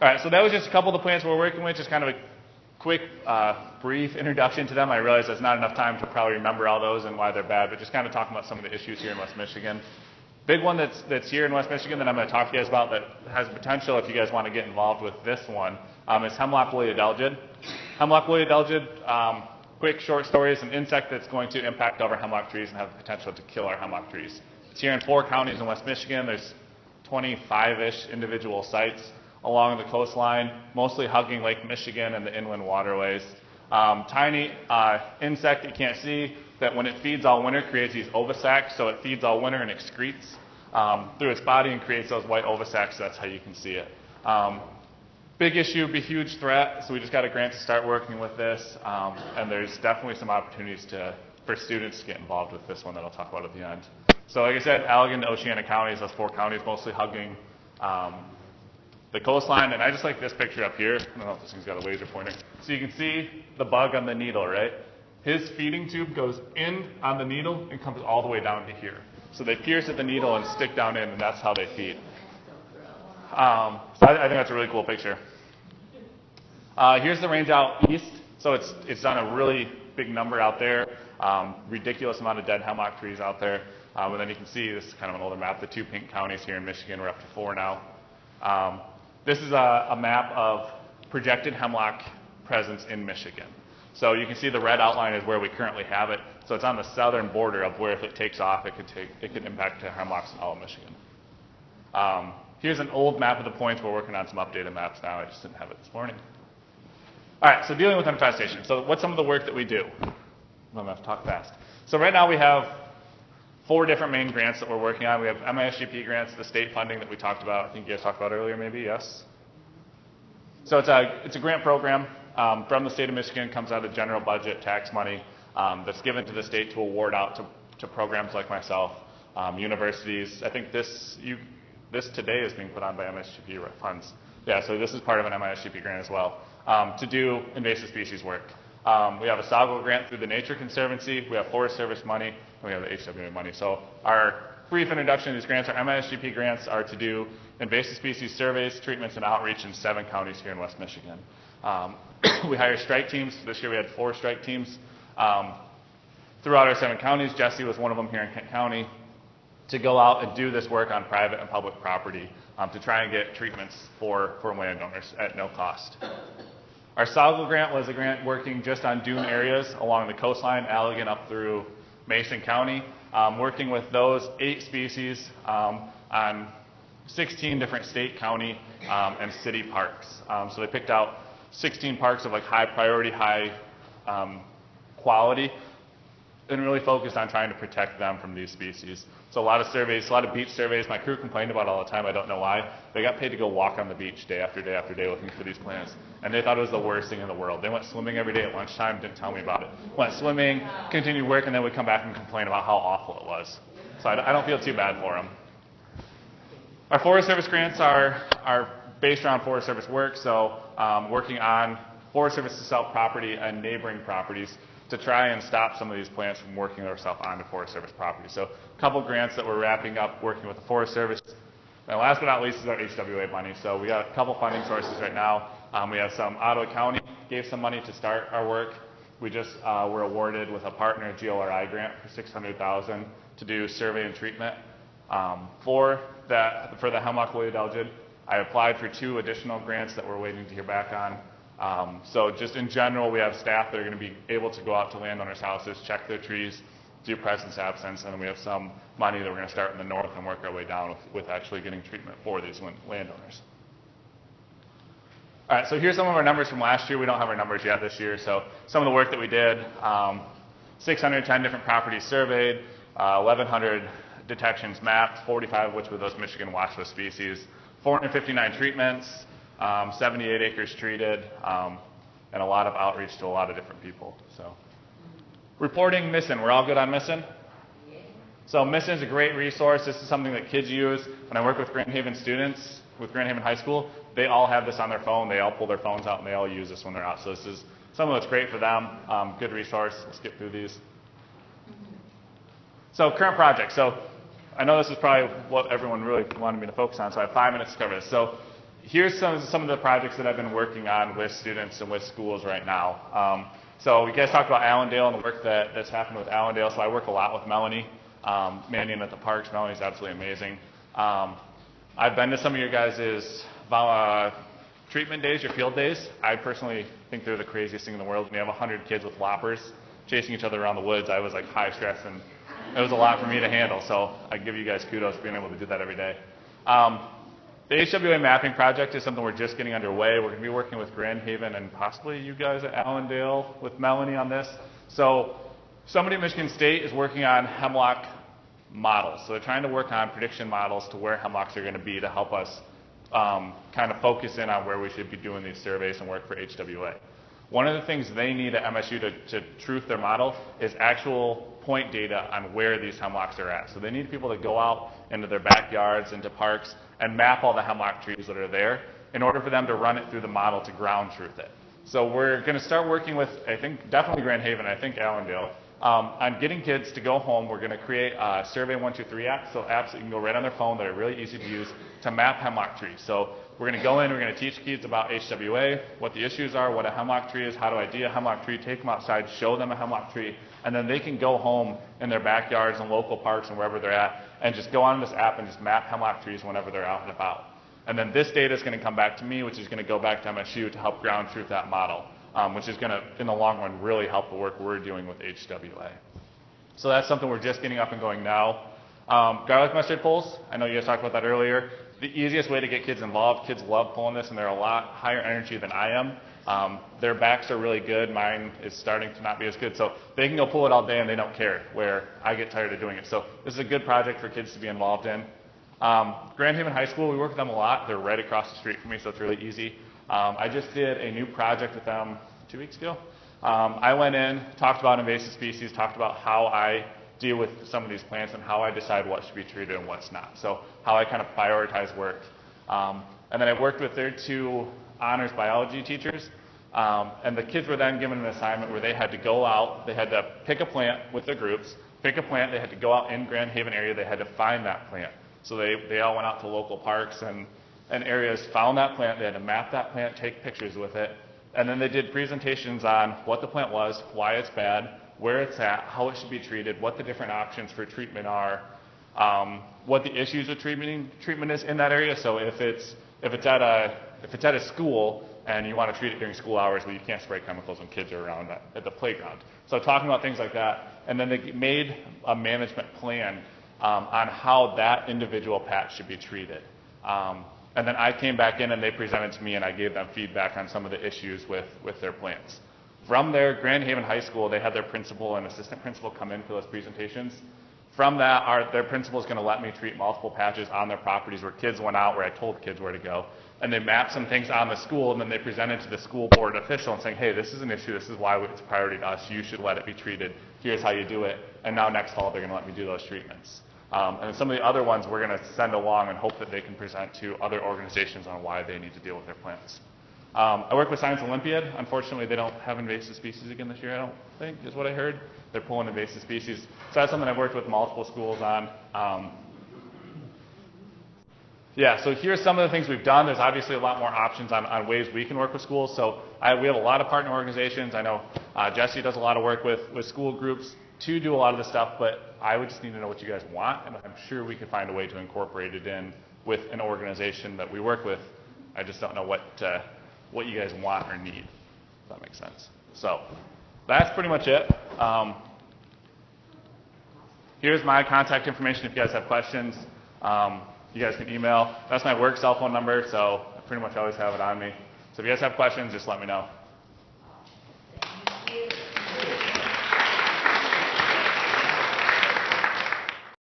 All right, so that was just a couple of the plants we're working with, just kind of a quick, brief introduction to them. I realize that's not enough time to probably remember all those and why they're bad, but just kind of talking about some of the issues here in West Michigan. Big one that's here in West Michigan that I'm going to talk to you guys about that has potential if you guys want to get involved with this one is hemlock woolly adelgid. Hemlock woolly adelgid, quick short story, is an insect that's going to impact over hemlock trees and have the potential to kill our hemlock trees. It's here in 4 counties in West Michigan. There's 25-ish individual sites along the coastline, mostly hugging Lake Michigan and the inland waterways. Tiny insect you can't see that when it feeds all winter creates these ovisacs, so it feeds all winter and excretes through its body and creates those white ovisacs, so that's how you can see it. Big issue, be huge threat, so we just got a grant to start working with this, and there's definitely some opportunities for students to get involved with this one that I'll talk about at the end. So like I said, Allegan to Oceana counties, those 4 counties mostly hugging the coastline, and I just like this picture up here. I don't know if this thing's got a laser pointer. So you can see the bug on the needle, right? His feeding tube goes in on the needle and comes all the way down to here. So they pierce at the needle and stick down in, and that's how they feed. So I think that's a really cool picture. Here's the range out east. So it's done a really big number out there. Ridiculous amount of dead hemlock trees out there. And then you can see, this is kind of an older map, the 2 pink counties here in Michigan. We're up to 4 now. This is a map of projected hemlock presence in Michigan. So you can see the red outline is where we currently have it. So it's on the southern border of where if it takes off, it could impact hemlocks in all of Michigan. Here's an old map of the points. We're working on some updated maps now. I just didn't have it this morning. All right, so dealing with infestation. So what's some of the work that we do? I'm going to have to talk fast. So right now we have 4 different main grants that we're working on. We have MISGP grants, the state funding that we talked about. I think you guys talked about earlier, maybe, yes? So it's a grant program from the state of Michigan, comes out of general budget tax money that's given to the state to award out to programs like myself, universities. I think this today is being put on by MISGP funds. Yeah, so this is part of an MISGP grant as well, to do invasive species work. We have a SAGO grant through the Nature Conservancy. We have Forest Service money, and we have the HWA money. So our brief introduction to these grants, our MISGP grants are to do invasive species surveys, treatments, and outreach in 7 counties here in West Michigan. We hire strike teams. This year we had 4 strike teams throughout our 7 counties. Jesse was one of them here in Kent County, to go out and do this work on private and public property to try and get treatments for landowners at no cost. Our SAGO grant was a grant working just on dune areas along the coastline, Allegan up through Mason County, working with those 8 species on 16 different state, county, and city parks. So they picked out 16 parks of like high priority, high quality, and really focused on trying to protect them from these species. So a lot of surveys, a lot of beach surveys. My crew complained about it all the time. I don't know why. They got paid to go walk on the beach day after day after day looking for these plants, and they thought it was the worst thing in the world. They went swimming every day at lunchtime, didn't tell me about it. Went swimming, continued work, and then would come back and complain about how awful it was. So I don't feel too bad for them. Our Forest Service grants are based around Forest Service work, so working on Forest Service to sell property and neighboring properties to try and stop some of these plants from working themselves onto Forest Service property. So a couple grants that we're wrapping up working with the Forest Service. And last but not least is our HWA money. So we got a couple funding sources right now. We have some, Ottawa County gave some money to start our work. We just were awarded with a partner GORI grant for $600,000 to do survey and treatment for the hemlock woolly adelgid. I applied for 2 additional grants that we're waiting to hear back on. So just in general, we have staff that are going to be able to go out to landowners' houses, check their trees, do presence absence, and then we have some money that we're going to start in the north and work our way down with actually getting treatment for these landowners. All right, so here's some of our numbers from last year. We don't have our numbers yet this year, so some of the work that we did, 610 different properties surveyed, 1,100 detections mapped, 45 of which were those Michigan watch list species, 459 treatments, 78 acres treated, and a lot of outreach to a lot of different people. So, reporting MISN. We're all good on MISN? So MISN is a great resource. This is something that kids use. When I work with Grand Haven students, with Grand Haven High School, they all have this on their phone. They all pull their phones out and they all use this when they're out. So this is something that's great for them. Good resource. We'll skip through these. So current project. So I know this is probably what everyone really wanted me to focus on, so I have 5 minutes to cover this. So here's some of the projects that I've been working on with students and with schools right now. So you guys talked about Allendale and the work that's happened with Allendale. So I work a lot with Melanie, Mandy at the parks. Melanie's absolutely amazing. I've been to some of your guys' treatment days, your field days. I personally think they're the craziest thing in the world. When you have 100 kids with loppers chasing each other around the woods, I was like high stress, and it was a lot for me to handle. So I give you guys kudos for being able to do that every day. The HWA mapping project is something we're just getting underway. We're going to be working with Grand Haven and possibly you guys at Allendale with Melanie on this. So somebody at Michigan State is working on hemlock models. So they're trying to work on prediction models to where hemlocks are going to be to help us kind of focus in on where we should be doing these surveys and work for HWA. One of the things they need at MSU to truth their model is actual point data on where these hemlocks are at. So they need people to go out into their backyards, into parks, and map all the hemlock trees that are there in order for them to run it through the model to ground truth it. So we're going to start working with, I think, definitely Grand Haven, I think Allendale, on getting kids to go home. We're going to create a Survey 123 app, so apps that you can go right on their phone that are really easy to use to map hemlock trees. So we're going to go in, we're going to teach kids about HWA, what the issues are, what a hemlock tree is, how to ID a hemlock tree, take them outside, show them a hemlock tree, and then they can go home in their backyards and local parks and wherever they're at and just go on this app and just map hemlock trees whenever they're out and about. And then this data is going to come back to me, which is going to go back to MSU to help ground truth that model, which is going to, in the long run, really help the work we're doing with HWA. So that's something we're just getting up and going now. Garlic mustard polls, I know you guys talked about that earlier. The easiest way to get kids involved, kids love pulling this and they're a lot higher energy than I am. Their backs are really good, mine is starting to not be as good, so they can go pull it all day and they don't care, where I get tired of doing it. So this is a good project for kids to be involved in. Grand Haven High School, we work with them a lot. They're right across the street from me, so it's really easy. I just did a new project with them 2 weeks ago. I went in, talked about invasive species, talked about how I deal with some of these plants and how I decide what should be treated and what's not. So how I kind of prioritize work. And then I worked with their 2 honors biology teachers. And the kids were then given an assignment where they had to go out, they had to pick a plant with their groups, pick a plant, they had to go out in Grand Haven area, they had to find that plant. So they all went out to local parks and areas, found that plant, they had to map that plant, take pictures with it, and then they did presentations on what the plant was, why it's bad, where it's at, how it should be treated, what the different options for treatment are, what the issues with treatment is in that area. So if it's at a school and you want to treat it during school hours, well, you can't spray chemicals when kids are around at the playground. So talking about things like that, and then they made a management plan on how that individual patch should be treated. And then I came back in and they presented to me and I gave them feedback on some of the issues with their plants. From there, Grand Haven High School, they had their principal and assistant principal come in for those presentations. From that, their principal is going to let me treat multiple patches on their properties where kids went out, where I told kids where to go. And they mapped some things on the school, and then they presented to the school board official and saying, hey, this is an issue, this is why it's a priority to us, you should let it be treated, here's how you do it. And now next fall, they're going to let me do those treatments. And some of the other ones we're going to send along and hope that they can present to other organizations on why they need to deal with their plants. I work with Science Olympiad. Unfortunately, they don't have invasive species again this year, I don't think, is what I heard. They're pulling invasive species. So that's something I've worked with multiple schools on. Yeah, so here's some of the things we've done. There's obviously a lot more options on ways we can work with schools. So we have a lot of partner organizations. I know Jesse does a lot of work with school groups to do a lot of the stuff, but I would just need to know what you guys want, and I'm sure we could find a way to incorporate it in with an organization that we work with. I just don't know what you guys want or need, if that makes sense. So that's pretty much it. Here's my contact information if you guys have questions. You guys can email. That's my work cell phone number, so I pretty much always have it on me. So if you guys have questions, just let me know.